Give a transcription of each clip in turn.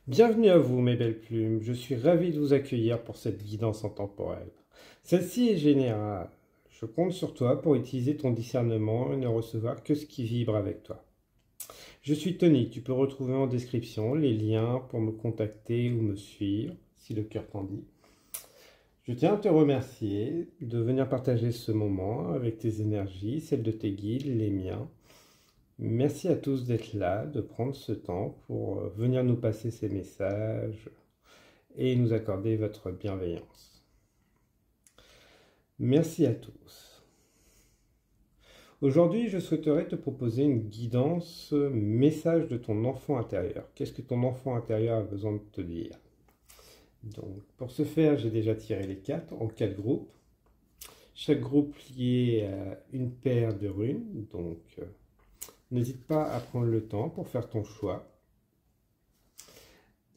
Bienvenue à vous, mes belles plumes. Je suis ravi de vous accueillir pour cette guidance intemporelle. Celle-ci est générale. Je compte sur toi pour utiliser ton discernement et ne recevoir que ce qui vibre avec toi. Je suis Tony. Tu peux retrouver en description les liens pour me contacter ou me suivre, si le cœur t'en dit. Je tiens à te remercier de venir partager ce moment avec tes énergies, celles de tes guides, les miens. Merci à tous d'être là, de prendre ce temps pour venir nous passer ces messages et nous accorder votre bienveillance. Merci à tous. Aujourd'hui, je souhaiterais te proposer une guidance message de ton enfant intérieur. Qu'est-ce que ton enfant intérieur a besoin de te dire? Donc, pour ce faire, j'ai déjà tiré les cartes en 4 groupes. Chaque groupe lié à une paire de runes. Donc, n'hésite pas à prendre le temps pour faire ton choix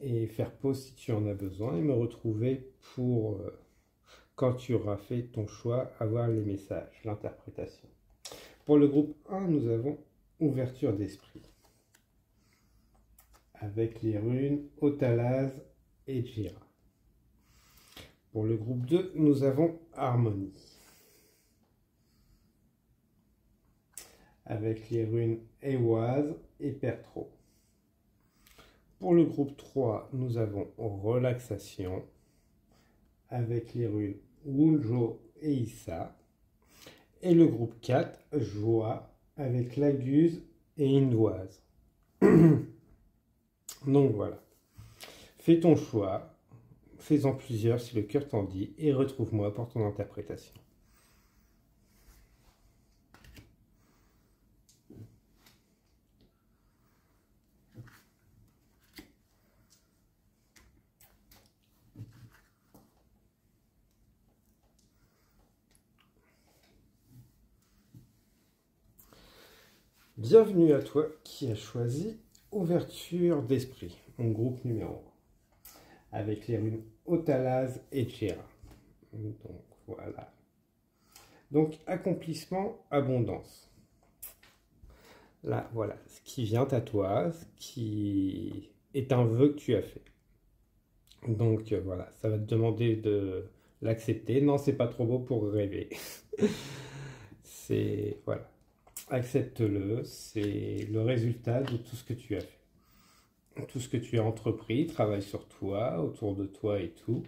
et faire pause si tu en as besoin et me retrouver pour, quand tu auras fait ton choix, avoir les messages, l'interprétation. Pour le groupe 1, nous avons ouverture d'esprit avec les runes Otalaz et Jira. Pour le groupe 2, nous avons harmonie avec les runes Eoise et Pertro. Pour le groupe 3, nous avons relaxation avec les runes Wunjo et Issa. Et le groupe 4, joie avec Laguse et Indoise. Donc voilà. Fais ton choix, fais-en plusieurs si le cœur t'en dit et retrouve-moi pour ton interprétation. Bienvenue à toi qui as choisi ouverture d'esprit, mon groupe numéro 1, avec les runes Otalaz et Jira. Donc voilà. Donc accomplissement, abondance. Là, voilà, ce qui vient à toi, ce qui est un vœu que tu as fait. Donc voilà, ça va te demander de l'accepter. Non, c'est pas trop beau pour rêver. C'est, voilà. Accepte-le, c'est le résultat de tout ce que tu as fait. Tout ce que tu as entrepris, travaille sur toi, autour de toi et tout,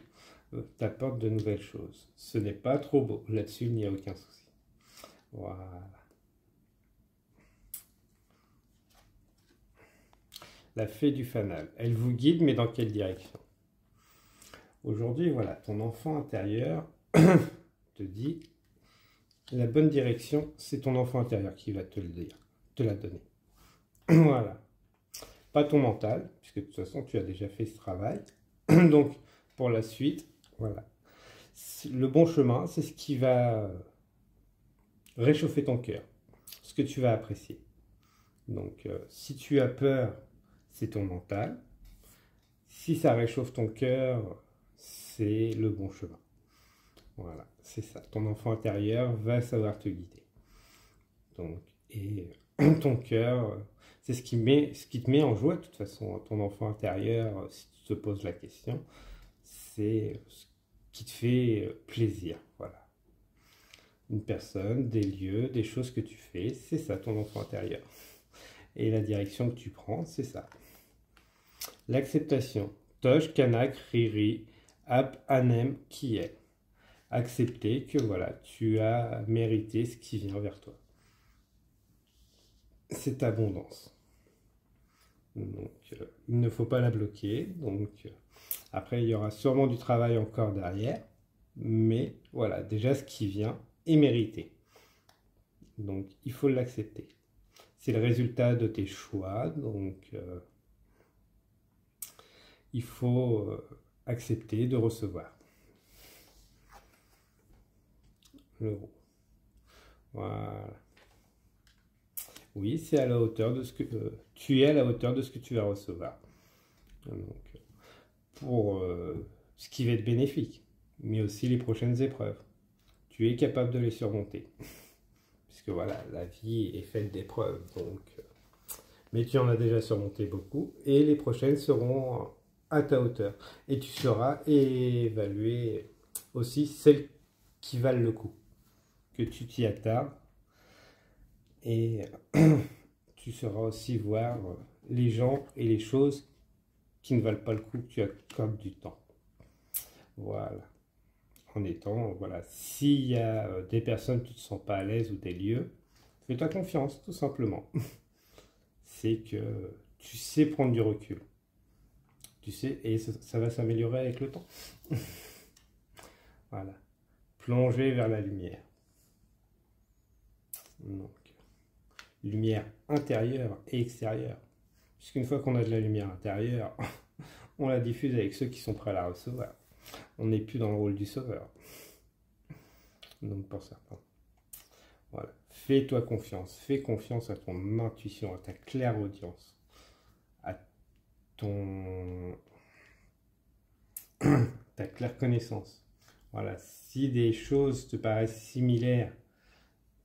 t'apporte de nouvelles choses. Ce n'est pas trop beau, là-dessus il n'y a aucun souci. Voilà. La fée du fanal, elle vous guide, mais dans quelle direction? Aujourd'hui, voilà, ton enfant intérieur te dit... La bonne direction, c'est ton enfant intérieur qui va te le dire, te la donner. Voilà. Pas ton mental, puisque de toute façon, tu as déjà fait ce travail. Donc, pour la suite, voilà. Le bon chemin, c'est ce qui va réchauffer ton cœur, ce que tu vas apprécier. Donc, si tu as peur, c'est ton mental. Si ça réchauffe ton cœur, c'est le bon chemin. Voilà, c'est ça. Ton enfant intérieur va savoir te guider. Donc, et ton cœur, c'est ce qui te met en joie de toute façon. Ton enfant intérieur, si tu te poses la question, c'est ce qui te fait plaisir. Voilà. Une personne, des lieux, des choses que tu fais, c'est ça ton enfant intérieur. Et la direction que tu prends, c'est ça. L'acceptation. Tosh, Kanak, Riri, Ap, Anem, Kiel. Accepter que voilà, tu as mérité ce qui vient vers toi. C'est abondance. Donc, il ne faut pas la bloquer. Donc, après, il y aura sûrement du travail encore derrière. Mais voilà, déjà, ce qui vient est mérité. Donc, il faut l'accepter. C'est le résultat de tes choix. Donc, il faut accepter de recevoir. Le gros. Voilà. Oui, c'est à la hauteur de ce que tu es à la hauteur de ce que tu vas recevoir. Donc, pour ce qui va être bénéfique, mais aussi les prochaines épreuves. Tu es capable de les surmonter. Puisque voilà, la vie est faite d'épreuves. Donc, mais tu en as déjà surmonté beaucoup. Et les prochaines seront à ta hauteur. Et tu sauras évaluer aussi celles qui valent le coup, que tu t'y attardes. Et tu sauras aussi voir les gens et les choses qui ne valent pas le coup, que tu accordes du temps. Voilà. En étant, voilà, s'il y a des personnes qui ne te sens pas à l'aise ou des lieux, fais-toi confiance, tout simplement. C'est que tu sais prendre du recul. Tu sais, et ça va s'améliorer avec le temps. Voilà. Plonger vers la lumière. Donc, lumière intérieure et extérieure. Puisqu'une fois qu'on a de la lumière intérieure, on la diffuse avec ceux qui sont prêts à la recevoir. On n'est plus dans le rôle du sauveur. Donc pour certains. Voilà. Fais-toi confiance. Fais confiance à ton intuition, à ta clairaudience, à ton ta claire connaissance. Voilà. Si des choses te paraissent similaires,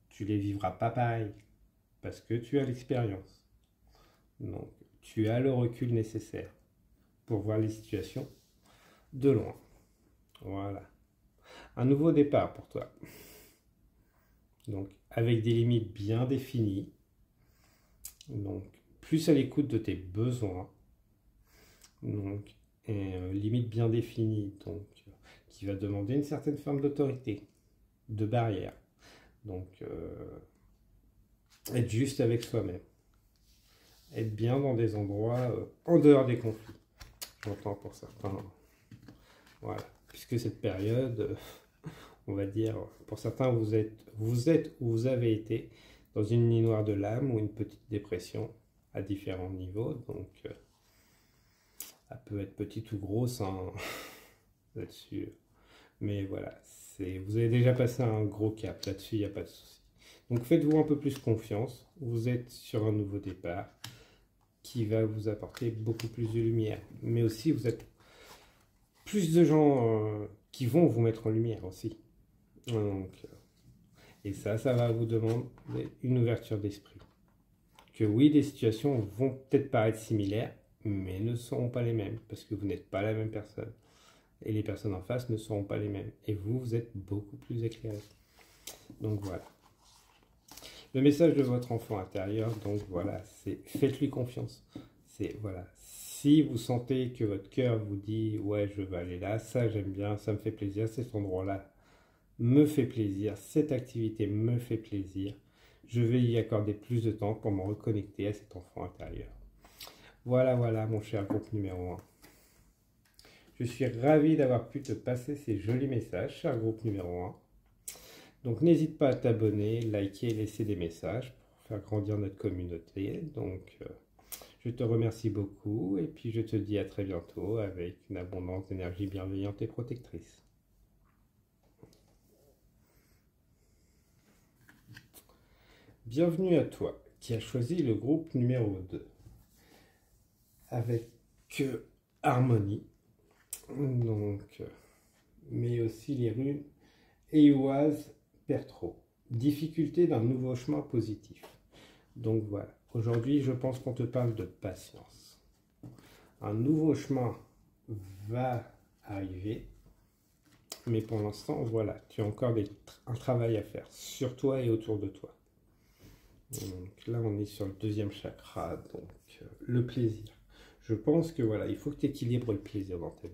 tu les vivras pas pareil. Parce que tu as l'expérience. Donc tu as le recul nécessaire pour voir les situations de loin. Voilà. Un nouveau départ pour toi. Donc, avec des limites bien définies. Donc, plus à l'écoute de tes besoins. Donc, limite bien définie. Donc, qui va demander une certaine forme d'autorité, de barrière. Donc, être juste avec soi-même. Être bien dans des endroits en dehors des conflits. J'entends pour certains. Voilà. Puisque cette période, on va dire, pour certains, vous êtes ou vous avez été dans une nuit noire de l'âme ou une petite dépression à différents niveaux. Donc, elle peut être petite ou grosse hein, là-dessus. Mais voilà, vous avez déjà passé un gros cap. Là-dessus, il n'y a pas de souci. Donc, faites-vous un peu plus confiance. Vous êtes sur un nouveau départ qui va vous apporter beaucoup plus de lumière. Mais aussi, vous êtes plus de gens qui vont vous mettre en lumière aussi. Donc, et ça va vous demander une ouverture d'esprit. Que oui, les situations vont peut-être paraître similaires, mais ne seront pas les mêmes, parce que vous n'êtes pas la même personne. Et les personnes en face ne seront pas les mêmes. Et vous, vous êtes beaucoup plus éclairé. Donc voilà. Le message de votre enfant intérieur, donc voilà, c'est faites-lui confiance. C'est voilà. Si vous sentez que votre cœur vous dit ouais, je veux aller là, ça j'aime bien, ça me fait plaisir, cet endroit-là me fait plaisir, cette activité me fait plaisir, je vais y accorder plus de temps pour me reconnecter à cet enfant intérieur. Voilà, voilà, mon cher groupe numéro 1. Je suis ravi d'avoir pu te passer ces jolis messages, cher groupe numéro 1. Donc n'hésite pas à t'abonner, liker et laisser des messages pour faire grandir notre communauté. Donc je te remercie beaucoup et puis je te dis à très bientôt avec une abondance d'énergie bienveillante et protectrice. Bienvenue à toi qui as choisi le groupe numéro 2 avec Harmonie, donc, mais aussi les runes Eoise Pertro. Difficulté d'un nouveau chemin positif. Donc voilà, aujourd'hui je pense qu'on te parle de patience. Un nouveau chemin va arriver, mais pour l'instant, voilà, tu as encore un travail à faire sur toi et autour de toi. Donc là, on est sur le deuxième chakra, donc le plaisir. Je pense que voilà, il faut que tu équilibres le plaisir dans ta vie.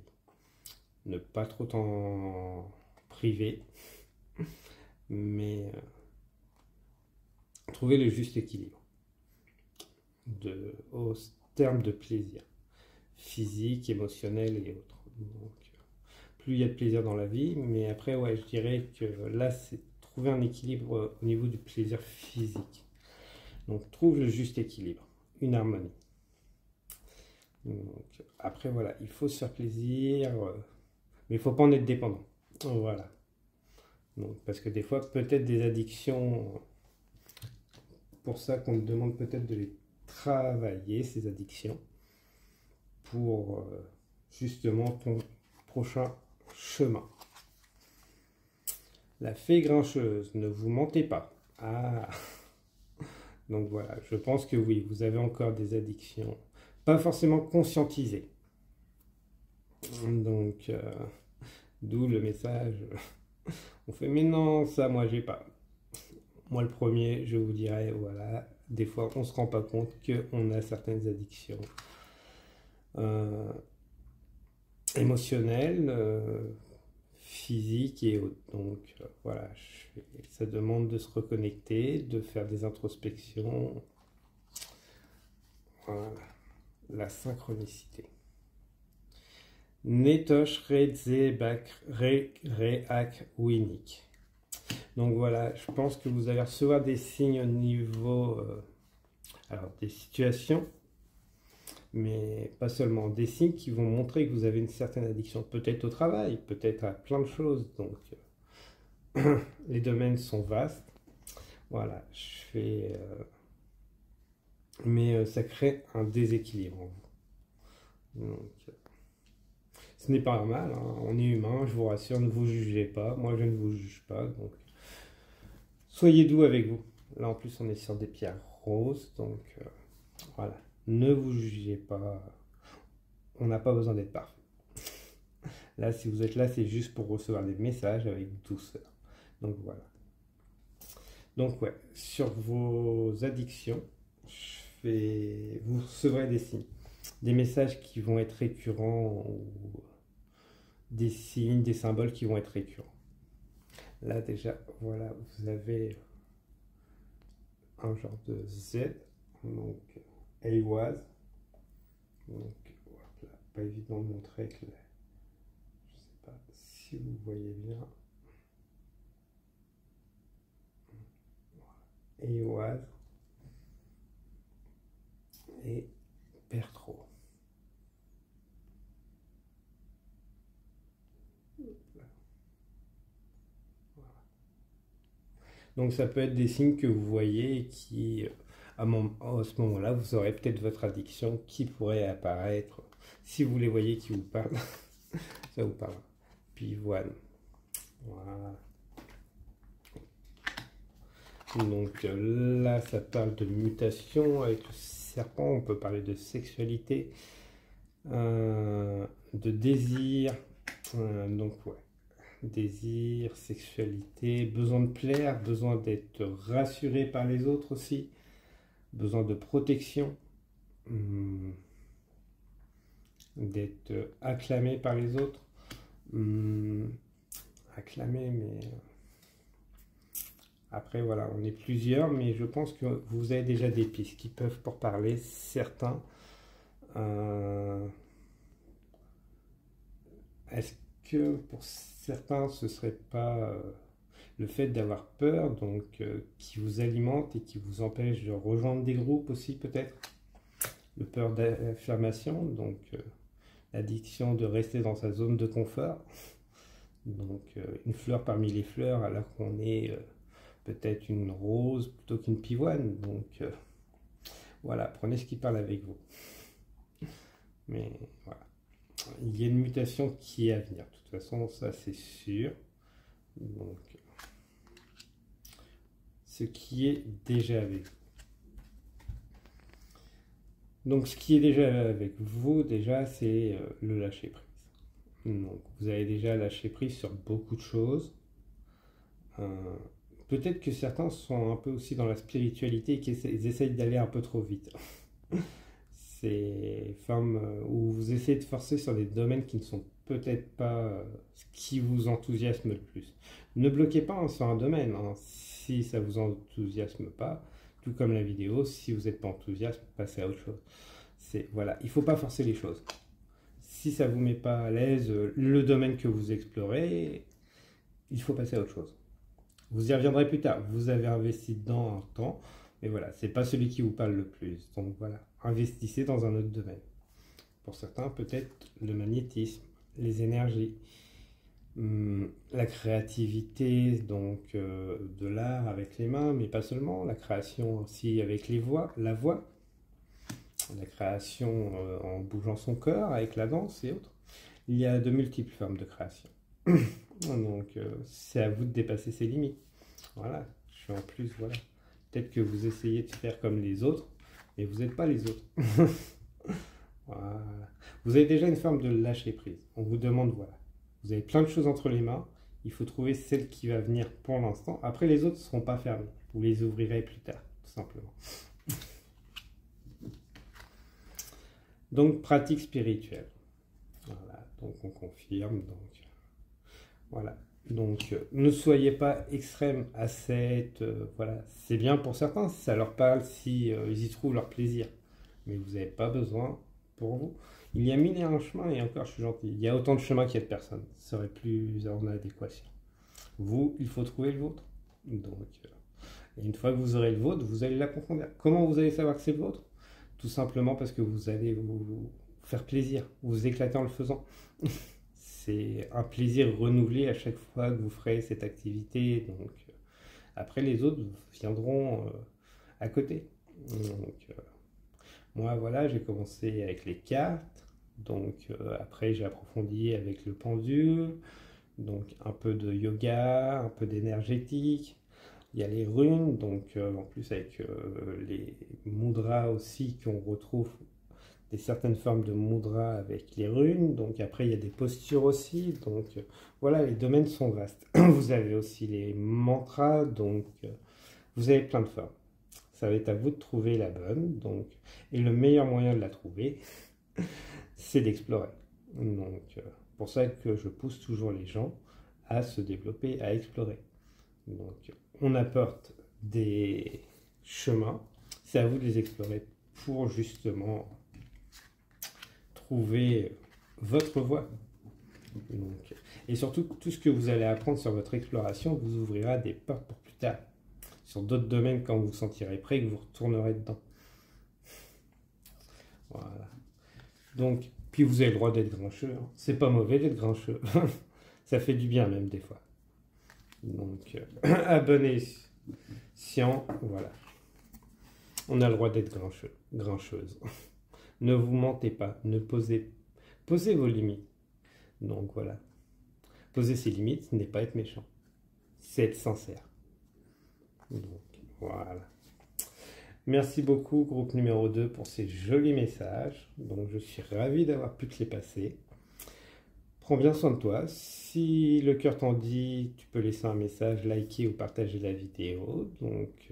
Ne pas trop t'en priver, mais trouver le juste équilibre au terme de plaisir physique, émotionnel et autres. Donc, plus il y a de plaisir dans la vie, mais après, ouais, je dirais que là, c'est trouver un équilibre au niveau du plaisir physique. Donc, trouve le juste équilibre, une harmonie. Donc, après, voilà, il faut se faire plaisir, mais il ne faut pas en être dépendant. Voilà. Donc, parce que des fois, peut-être des addictions, pour ça qu'on te demande peut-être de les travailler, ces addictions, pour justement ton prochain chemin. La fée grincheuse, ne vous mentez pas. Ah. Donc voilà, je pense que oui, vous avez encore des addictions, pas forcément conscientisées. Donc, d'où le message. On fait, mais non, ça, moi, j'ai pas. Moi, le premier, je vous dirais, voilà, des fois, on se rend pas compte qu'on a certaines addictions émotionnelles, physiques et autres. Donc, voilà, ça demande de se reconnecter, de faire des introspections. Voilà, la synchronicité. Netosh Redzebak Reak Winik. Donc voilà, je pense que vous allez recevoir des signes au niveau alors des situations, mais pas seulement des signes qui vont montrer que vous avez une certaine addiction, peut-être au travail, peut-être à plein de choses. Donc les domaines sont vastes. Voilà, je fais, mais ça crée un déséquilibre en vous. Donc, ce n'est pas normal, hein. On est humain, je vous rassure, ne vous jugez pas. Moi, je ne vous juge pas, donc soyez doux avec vous. Là, en plus, on est sur des pierres roses, donc voilà. Ne vous jugez pas. On n'a pas besoin d'être parfait. Là, si vous êtes là, c'est juste pour recevoir des messages avec douceur. Donc voilà. Donc ouais, sur vos addictions, vous recevrez des signes, des messages qui vont être récurrents ou des signes, des symboles qui vont être récurrents. Là déjà, voilà, vous avez un genre de Z, donc Eloise. Donc voilà, pas évident de montrer que je ne sais pas si vous voyez bien. Eloise et Pertro. Donc ça peut être des signes que vous voyez qui, à ce moment-là, vous aurez peut-être votre addiction qui pourrait apparaître. Si vous les voyez qui vous parlent, ça vous parle. Pivoine. Voilà. Donc là, ça parle de mutation avec le serpent. On peut parler de sexualité, de désir. Donc ouais. Désir, sexualité, besoin de plaire, besoin d'être rassuré par les autres aussi, besoin de protection, d'être acclamé par les autres, acclamé, mais après voilà, on est plusieurs, mais je pense que vous avez déjà des pistes qui peuvent pour parler, certains. Est-ce que pour certains, ce serait pas le fait d'avoir peur, donc qui vous alimente et qui vous empêche de rejoindre des groupes aussi peut-être, le peur d'affirmation, donc l'addiction de rester dans sa zone de confort, donc une fleur parmi les fleurs alors qu'on est peut-être une rose plutôt qu'une pivoine, donc voilà, prenez ce qui parle avec vous. Mais voilà. Il y a une mutation qui est à venir, de toute façon, ça c'est sûr. Donc, ce qui est déjà avec vous. Donc, ce qui est déjà avec vous, déjà, c'est le lâcher prise. Donc, vous avez déjà lâché prise sur beaucoup de choses. Peut-être que certains sont un peu aussi dans la spiritualité et qu'ils essayent d'aller un peu trop vite. C'est formes où vous essayez de forcer sur des domaines qui ne sont peut-être pas ce qui vous enthousiasme le plus. Ne bloquez pas sur un domaine, hein, si ça vous enthousiasme pas, tout comme la vidéo, si vous n'êtes pas enthousiaste, passez à autre chose. Voilà, il ne faut pas forcer les choses. Si ça ne vous met pas à l'aise le domaine que vous explorez, il faut passer à autre chose. Vous y reviendrez plus tard, vous avez investi dedans un temps, mais voilà, c'est pas celui qui vous parle le plus. Donc voilà, investissez dans un autre domaine. Pour certains, peut-être le magnétisme, les énergies, la créativité, donc de l'art avec les mains, mais pas seulement, la création aussi avec les voix, la voix, la création en bougeant son corps avec la danse et autres. Il y a de multiples formes de création. Donc c'est à vous de dépasser ses limites. Voilà, je suis en plus, voilà. Peut-être que vous essayez de faire comme les autres, mais vous n'êtes pas les autres. Voilà. Vous avez déjà une forme de lâcher prise. On vous demande, voilà, vous avez plein de choses entre les mains, il faut trouver celle qui va venir pour l'instant. Après, les autres ne seront pas fermées. Vous les ouvrirez plus tard, tout simplement. Donc, pratique spirituelle. Voilà, donc on confirme. Donc, voilà. Donc, ne soyez pas extrême, ascète. Voilà, c'est bien pour certains, si ça leur parle, si ils y trouvent leur plaisir. Mais vous n'avez pas besoin pour vous. Il y a mille et un chemins, et encore, je suis gentil. Il y a autant de chemins qu'il y a de personnes. Ce serait plus en adéquation. Vous, il faut trouver le vôtre. Donc, et une fois que vous aurez le vôtre, vous allez l'approfondir. Comment vous allez savoir que c'est le vôtre? Tout simplement parce que vous allez vous faire plaisir, vous éclater en le faisant. C'est un plaisir renouvelé à chaque fois que vous ferez cette activité. Donc, après, les autres viendront à côté. Donc, moi, voilà, j'ai commencé avec les cartes. Donc, après, j'ai approfondi avec le pendule. Donc, un peu de yoga, un peu d'énergétique. Il y a les runes, donc en plus avec les mudras aussi qu'on retrouve des certaines formes de mudras avec les runes. Donc après il y a des postures aussi. Donc voilà, les domaines sont vastes. Vous avez aussi les mantras, donc vous avez plein de formes. Ça va être à vous de trouver la bonne. Donc, et le meilleur moyen de la trouver, c'est d'explorer. Donc pour ça que je pousse toujours les gens à se développer, à explorer. Donc, on apporte des chemins, c'est à vous de les explorer pour justement trouver votre voie. Donc, et surtout, tout ce que vous allez apprendre sur votre exploration vous ouvrira des portes pour plus tard, sur d'autres domaines quand vous vous sentirez prêt, que vous retournerez dedans. Voilà. Donc, puis vous avez le droit d'être grincheux, hein. C'est pas mauvais d'être grincheux, ça fait du bien même des fois. Donc, abonnez Science, voilà. On a le droit d'être grincheux, grincheuse. Ne vous mentez pas, ne posez vos limites. Donc voilà. Poser ses limites, ce n'est pas être méchant. C'est être sincère. Donc voilà. Merci beaucoup, groupe numéro 2, pour ces jolis messages. Donc je suis ravi d'avoir pu te les passer. Prends bien soin de toi. Si le cœur t'en dit, tu peux laisser un message, liker ou partager la vidéo. Donc,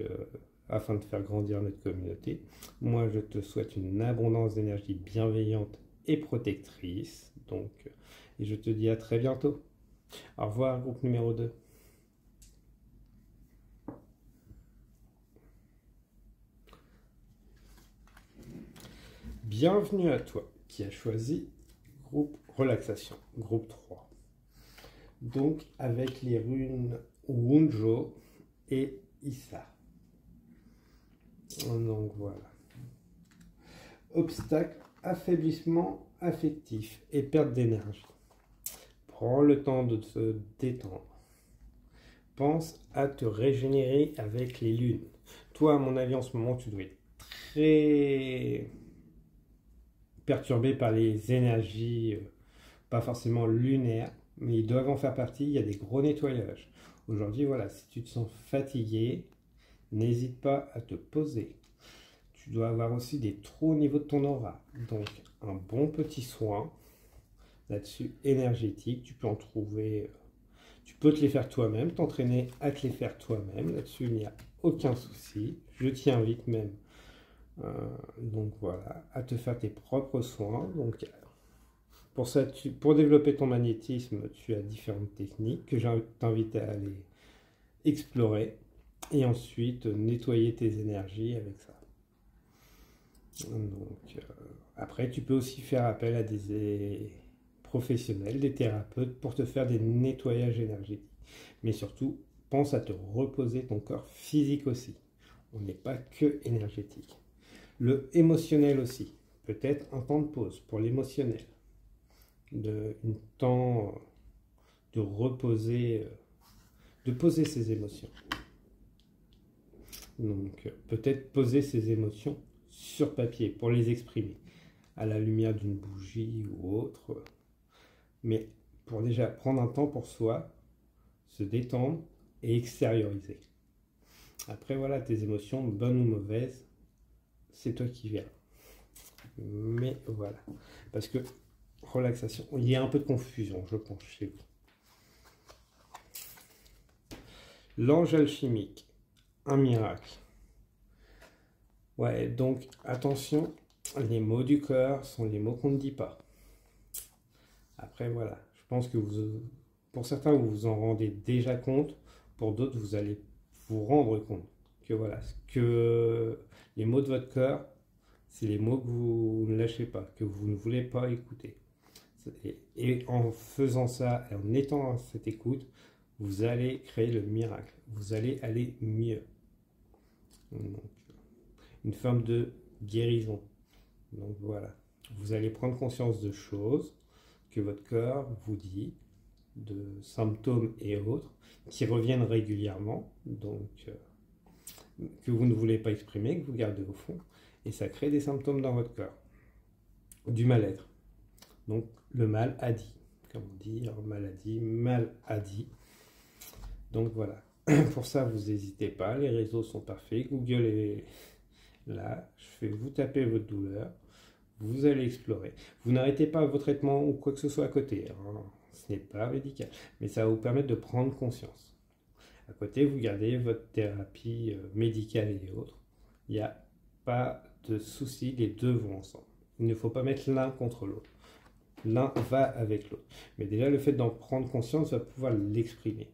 afin de faire grandir notre communauté. Moi, je te souhaite une abondance d'énergie bienveillante et protectrice. Donc, et je te dis à très bientôt. Au revoir, groupe numéro 2. Bienvenue à toi qui as choisi groupe relaxation, groupe 3. Donc avec les runes Wunjo et Issa. Donc voilà. Obstacle, affaiblissement affectif et perte d'énergie. Prends le temps de te détendre. Pense à te régénérer avec les lunes. Toi, à mon avis, en ce moment, tu dois être très perturbé par les énergies, pas forcément lunaires, mais ils doivent en faire partie. Il y a des gros nettoyages. Aujourd'hui, voilà, si tu te sens fatigué, n'hésite pas à te poser. Tu dois avoir aussi des trous au niveau de ton aura. Donc, un bon petit soin là-dessus, énergétique. Tu peux en trouver, tu peux te les faire toi-même, t'entraîner à te les faire toi-même. Là-dessus, il n'y a aucun souci. Je t'y invite même. Donc voilà, à te faire tes propres soins. Donc, pour ça, pour développer ton magnétisme, tu as différentes techniques que j'invite à aller explorer. Et ensuite, nettoyer tes énergies avec ça. Donc, après, tu peux aussi faire appel à des professionnels, des thérapeutes, pour te faire des nettoyages énergétiques. Mais surtout, pense à te reposer ton corps physique aussi. On n'est pas que énergétique. Le émotionnel aussi. Peut-être un temps de pause pour l'émotionnel. Un temps de reposer, de poser ses émotions. Donc, peut-être poser ses émotions sur papier pour les exprimer à la lumière d'une bougie ou autre. Mais pour déjà prendre un temps pour soi, se détendre et extérioriser. Après, voilà, tes émotions, bonnes ou mauvaises, c'est toi qui verras. Mais voilà. Parce que relaxation, il y a un peu de confusion, je pense, chez vous. L'ange alchimique, un miracle. Ouais, donc attention, les mots du cœur sont les mots qu'on ne dit pas. Après, voilà, je pense que pour certains, vous vous en rendez déjà compte, pour d'autres, vous allez vous rendre compte que voilà, que les mots de votre cœur, c'est les mots que vous ne lâchez pas, que vous ne voulez pas écouter. Et en faisant ça, et en étant à cette écoute, vous allez créer le miracle. Vous allez aller mieux. Donc, une forme de guérison. Donc voilà. Vous allez prendre conscience de choses que votre cœur vous dit, de symptômes et autres, qui reviennent régulièrement, donc que vous ne voulez pas exprimer, que vous gardez au fond, et ça crée des symptômes dans votre cœur. Du mal-être. Donc le mal a dit. Comme on dit, maladie, mal a dit. Donc voilà. Pour ça, vous n'hésitez pas, les réseaux sont parfaits, Google est là, je vais vous taper votre douleur, vous allez explorer. Vous n'arrêtez pas vos traitements ou quoi que ce soit à côté, hein. Ce n'est pas médical, mais ça va vous permettre de prendre conscience. À côté, vous gardez votre thérapie médicale et autres. Il n'y a pas de souci, les deux vont ensemble. Il ne faut pas mettre l'un contre l'autre. L'un va avec l'autre. Mais déjà, le fait d'en prendre conscience va pouvoir l'exprimer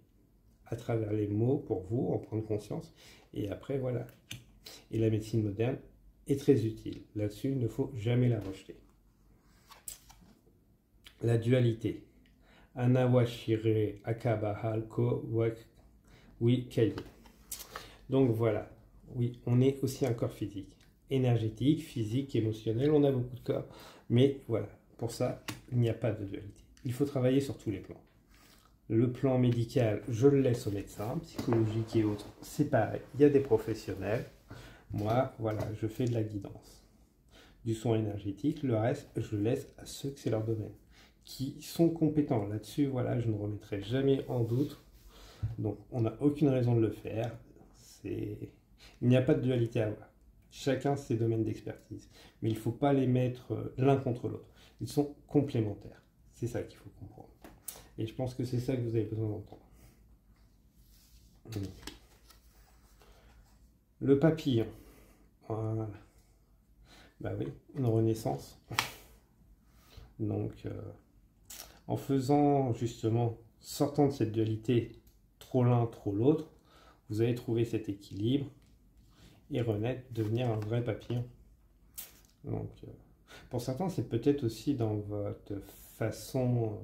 à travers les mots pour vous, en prendre conscience. Et après, voilà. Et la médecine moderne est très utile. Là-dessus, il ne faut jamais la rejeter. La dualité. Anawashire akabahal ko wi kaido. Donc voilà. Oui, on est aussi un corps physique, énergétique, physique, émotionnel. On a beaucoup de corps. Mais voilà, pour ça, il n'y a pas de dualité. Il faut travailler sur tous les plans. Le plan médical, je le laisse aux médecins, psychologique et autres, c'est pareil. Il y a des professionnels. Moi, voilà, je fais de la guidance, du soin énergétique. Le reste, je laisse à ceux que c'est leur domaine, qui sont compétents. Là-dessus, voilà, je ne remettrai jamais en doute. Donc, on n'a aucune raison de le faire. Il n'y a pas de dualité à avoir. Chacun ses domaines d'expertise. Mais il ne faut pas les mettre l'un contre l'autre. Ils sont complémentaires. C'est ça qu'il faut comprendre. Et je pense que c'est ça que vous avez besoin d'entendre. Le papillon. Voilà. Bah oui, une renaissance. Donc, en faisant justement, sortant de cette dualité, trop l'un, trop l'autre, vous allez trouver cet équilibre et renaître, devenir un vrai papillon. Donc, pour certains, c'est peut-être aussi dans votre façon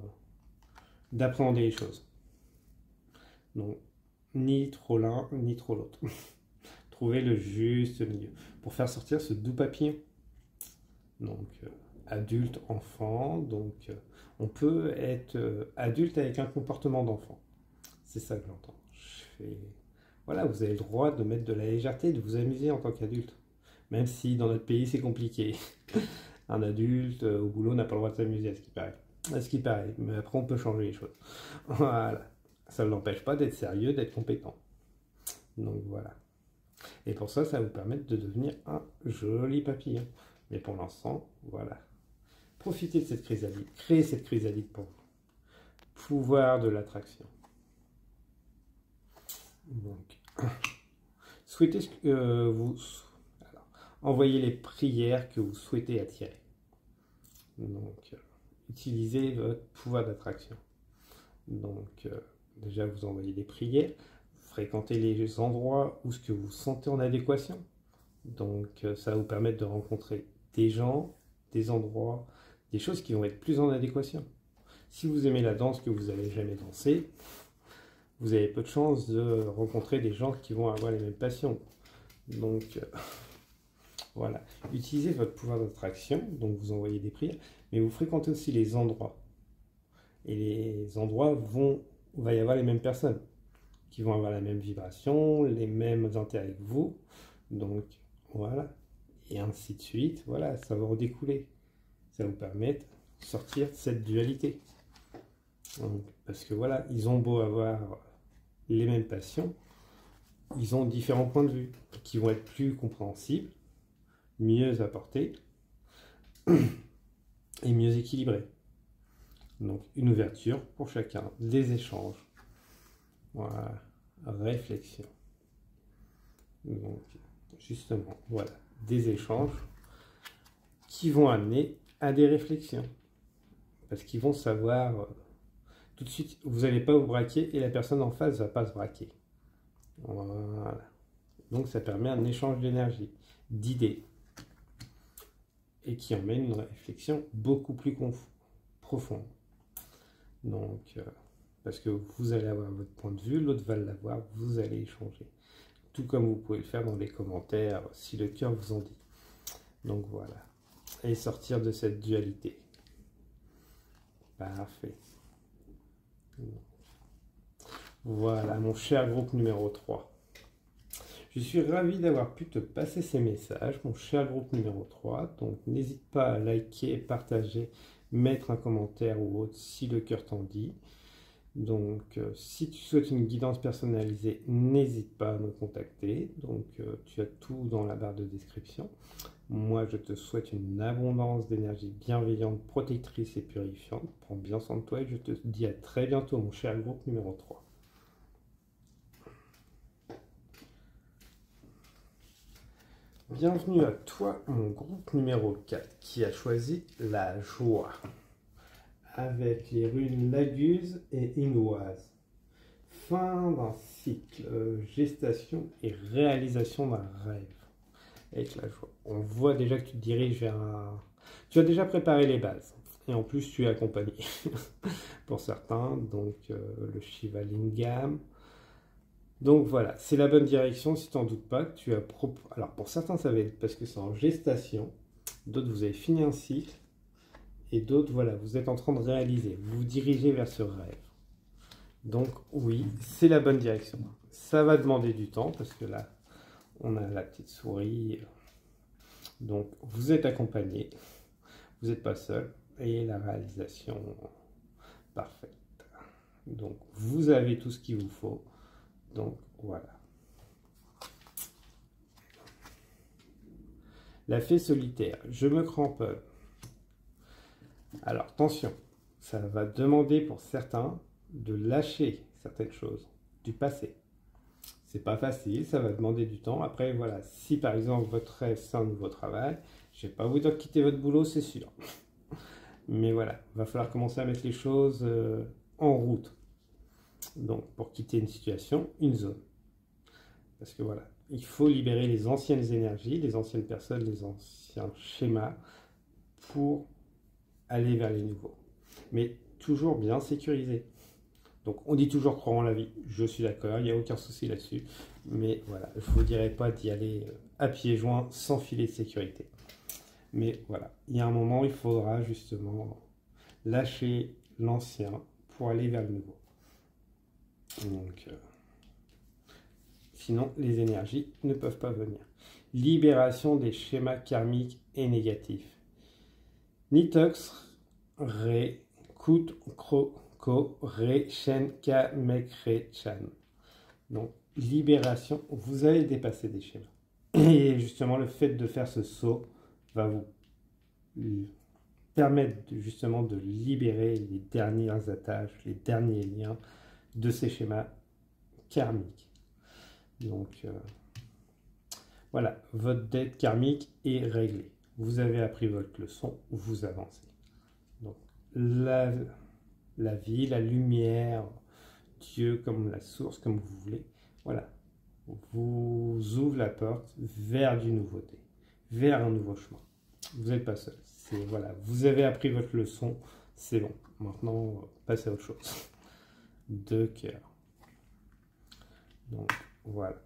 d'appréhender les choses. Donc, ni trop l'un, ni trop l'autre. Trouver le juste milieu pour faire sortir ce doux papillon. Donc, adulte, enfant. Donc, on peut être adulte avec un comportement d'enfant. C'est ça que j'entends. Voilà, vous avez le droit de mettre de la légèreté, de vous amuser en tant qu'adulte. Même si dans notre pays, c'est compliqué. Un adulte au boulot n'a pas le droit de s'amuser, à ce qui paraît. À ce qui paraît. Mais après, on peut changer les choses. Voilà. Ça ne l'empêche pas d'être sérieux, d'être compétent. Donc, voilà. Et pour ça, ça va vous permettre de devenir un joli papillon. Mais pour l'instant, voilà. Profitez de cette chrysalide. Créez cette chrysalide pour vous. Pouvoir de l'attraction. Donc, souhaitez ce que vous... Alors, envoyez les prières que vous souhaitez attirer. Donc, utilisez votre pouvoir d'attraction. Donc, déjà, vous envoyez des prières. Fréquentez les endroits où ce que vous sentez en adéquation. Donc, ça va vous permettre de rencontrer des gens, des endroits, des choses qui vont être plus en adéquation. Si vous aimez la danse que vous n'avez jamais dansé, vous avez peu de chances de rencontrer des gens qui vont avoir les mêmes passions. Donc, voilà. Utilisez votre pouvoir d'attraction, donc vous envoyez des prières, mais vous fréquentez aussi les endroits. Et les endroits va y avoir les mêmes personnes, qui vont avoir la même vibration, les mêmes intérêts que vous. Donc, voilà. Et ainsi de suite. Voilà, ça va redécouler. Ça va vous permettre de sortir de cette dualité. Donc, parce que voilà, ils ont beau avoir les mêmes passions, ils ont différents points de vue qui vont être plus compréhensibles, mieux apportés, et mieux équilibré. Donc une ouverture pour chacun, des échanges, voilà, réflexion. Donc justement, voilà, des échanges qui vont amener à des réflexions. Parce qu'ils vont savoir, tout de suite, vous n'allez pas vous braquer et la personne en face ne va pas se braquer. Voilà. Donc ça permet un échange d'énergie, d'idées, et qui emmène une réflexion beaucoup plus profonde. Donc, parce que vous allez avoir votre point de vue, l'autre va l'avoir, vous allez échanger. Tout comme vous pouvez le faire dans les commentaires, si le cœur vous en dit. Donc voilà. Et sortir de cette dualité. Parfait. Voilà, mon cher groupe numéro 3. Je suis ravi d'avoir pu te passer ces messages, mon cher groupe numéro 3. Donc n'hésite pas à liker, partager, mettre un commentaire ou autre si le cœur t'en dit. Donc si tu souhaites une guidance personnalisée, n'hésite pas à me contacter. Donc tu as tout dans la barre de description. Moi, je te souhaite une abondance d'énergie bienveillante, protectrice et purifiante. Prends bien soin de toi et je te dis à très bientôt, mon cher groupe numéro 3. Bienvenue à toi, mon groupe numéro 4, qui a choisi la joie, avec les runes Laguse et Ingoise. Fin d'un cycle, gestation et réalisation d'un rêve. Avec la joie. On voit déjà que tu te diriges vers un... Tu as déjà préparé les bases. Et en plus, tu es accompagné. Pour certains, donc le Shiva Lingam. Donc voilà, c'est la bonne direction. Si tu n'en doutes pas, tu as... Alors pour certains, ça va être parce que c'est en gestation. D'autres, vous avez fini un cycle. Et d'autres, voilà, vous êtes en train de réaliser. Vous vous dirigez vers ce rêve. Donc oui, c'est la bonne direction. Ça va demander du temps parce que là, on a la petite souris. Donc, vous êtes accompagné. Vous n'êtes pas seul. Et la réalisation parfaite. Donc, vous avez tout ce qu'il vous faut. Donc, voilà. La fée solitaire. Je me cramponne. Alors, attention. Ça va demander pour certains de lâcher certaines choses du passé. C'est pas facile, ça va demander du temps. Après, voilà, si par exemple votre rêve c'est un nouveau travail, je ne vais pas vous dire de quitter votre boulot, c'est sûr. Mais voilà, il va falloir commencer à mettre les choses en route. Donc, pour quitter une situation, une zone. Parce que voilà, il faut libérer les anciennes énergies, les anciennes personnes, les anciens schémas pour aller vers les nouveaux. Mais toujours bien sécurisé. Donc, on dit toujours croire en la vie. Je suis d'accord, il n'y a aucun souci là-dessus. Mais voilà, je ne vous dirais pas d'y aller à pieds joints sans filet de sécurité. Mais voilà, il y a un moment où il faudra justement lâcher l'ancien pour aller vers le nouveau. Donc, sinon, les énergies ne peuvent pas venir. Libération des schémas karmiques et négatifs. Nitox, Ré, Kut, Kro, Ko, Ré, Shen, Ka, Mek, Ré, Chan. Donc, libération, vous allez dépasser des schémas. Et justement, le fait de faire ce saut va vous permettre justement de libérer les dernières attaches, les derniers liens de ces schémas karmiques. Donc, voilà, votre dette karmique est réglée. Vous avez appris votre leçon, vous avancez. Donc, la vie, la lumière, Dieu comme la source, comme vous voulez, voilà, vous ouvre la porte vers du nouveauté, vers un nouveau chemin. Vous n'êtes pas seul. Voilà, vous avez appris votre leçon, c'est bon. Maintenant, passez à autre chose. De cœur. Donc, voilà.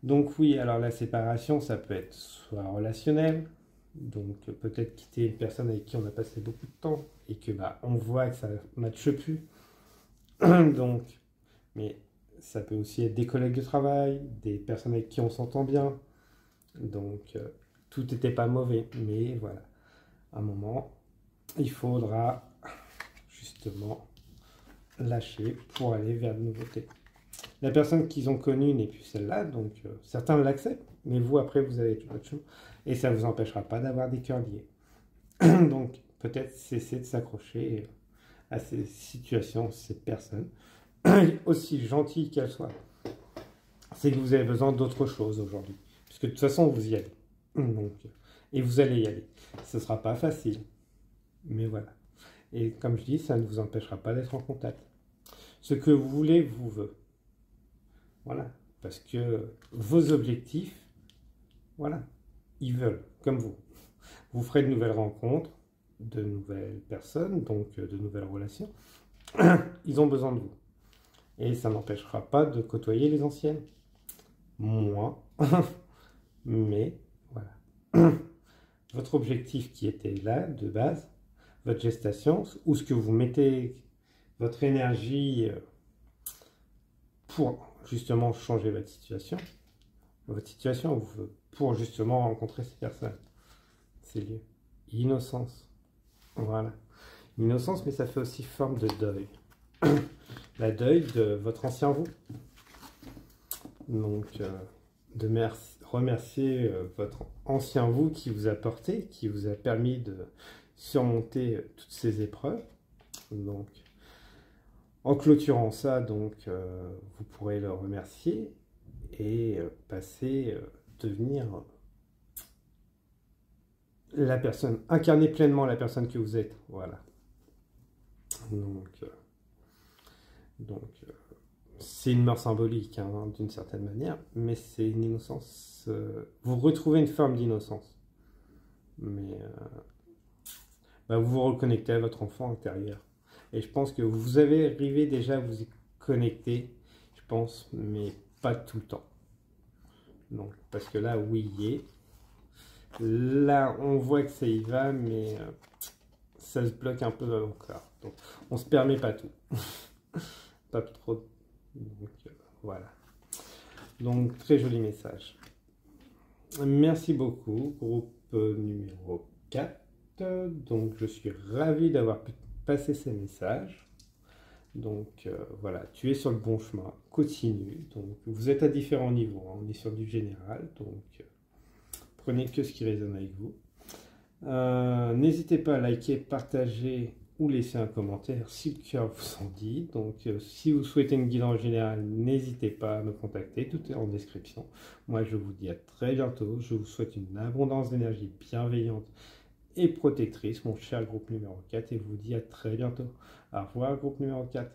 Donc oui, alors la séparation, ça peut être soit relationnel, donc peut-être quitter une personne avec qui on a passé beaucoup de temps et que on voit que ça ne matche plus. Donc, mais ça peut aussi être des collègues de travail, des personnes avec qui on s'entend bien. Donc, tout n'était pas mauvais, mais voilà. À un moment, il faudra justement lâcher pour aller vers de nouveautés. La personne qu'ils ont connue n'est plus celle-là, donc certains l'acceptent, mais vous, après, vous avez tout votre chemin. Et ça ne vous empêchera pas d'avoir des cœurs liés. Donc, peut-être cesser de s'accrocher à ces situations, ces personnes, aussi gentilles qu'elles soient. C'est que vous avez besoin d'autre chose aujourd'hui. Puisque de toute façon, vous y allez. Donc, et vous allez y aller. Ce ne sera pas facile. Mais voilà. Et comme je dis, ça ne vous empêchera pas d'être en contact. Ce que vous voulez, vous veut. Voilà. Parce que vos objectifs, voilà, ils veulent, comme vous. Vous ferez de nouvelles rencontres, de nouvelles personnes, donc de nouvelles relations. Ils ont besoin de vous. Et ça n'empêchera pas de côtoyer les anciennes. Moi. Mais, voilà. Votre objectif qui était là, de base, votre gestation, ou ce que vous mettez, votre énergie pour justement changer votre situation pour justement rencontrer ces personnes. C'est lieu. Innocence. Voilà. Innocence, mais ça fait aussi forme de deuil. La deuil de votre ancien vous. Donc, remercier votre ancien vous qui vous a porté, qui vous a permis de surmonter toutes ces épreuves. Donc, en clôturant ça, donc, vous pourrez le remercier et devenir la personne, incarner pleinement la personne que vous êtes. Voilà. Donc c'est une mort symbolique, hein, d'une certaine manière, mais c'est une innocence. Vous retrouvez une forme d'innocence. Mais vous vous reconnectez à votre enfant intérieur. Et je pense que vous avez arrivé déjà à vous y connecter, je pense, mais pas tout le temps. Donc, parce que là, oui, y est. Là, on voit que ça y va, mais ça se bloque un peu encore. Donc, on se permet pas tout. Pas trop. Donc, voilà. Donc, très joli message. Merci beaucoup, groupe numéro 4. Donc, je suis ravi d'avoir pu passer ces messages. Donc, voilà, tu es sur le bon chemin. Continue. Donc, vous êtes à différents niveaux. Hein. On est sur du général. Donc, prenez que ce qui résonne avec vous. N'hésitez pas à liker, partager ou laisser un commentaire si le cœur vous en dit. Donc, si vous souhaitez une guidance générale, n'hésitez pas à me contacter. Tout est en description. Moi, je vous dis à très bientôt. Je vous souhaite une abondance d'énergie bienveillante et protectrice, mon cher groupe numéro 4. Et je vous dis à très bientôt. Au revoir, groupe numéro 4.